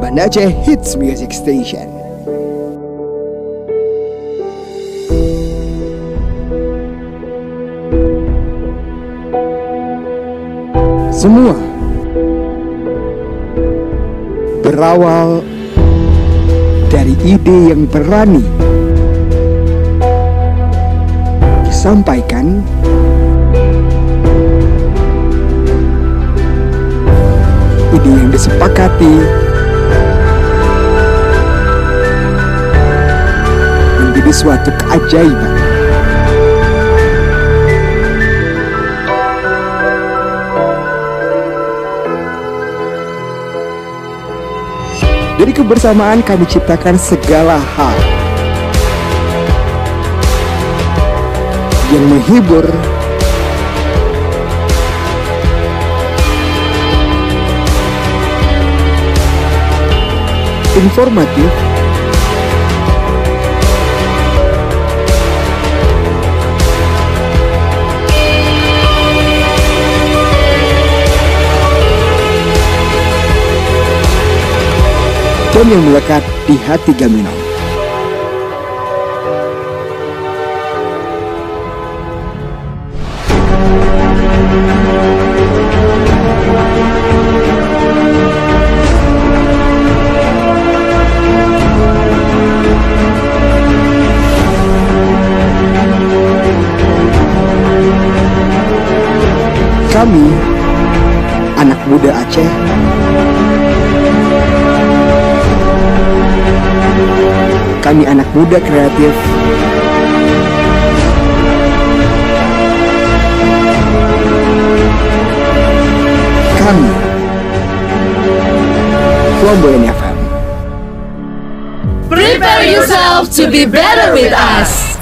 Banda Aceh Hits Music Station. Semua berawal dari ide yang berani disampaikan, ide yang disepakati menjadi suatu keajaiban. Dari kebersamaan kami ciptakan segala hal yang menghibur, informatif, dan yang melekat di hati Gamino. Kami, anak muda Aceh, kami anak muda kreatif, kami Flamboyan FM. Prepare yourself to be better with us.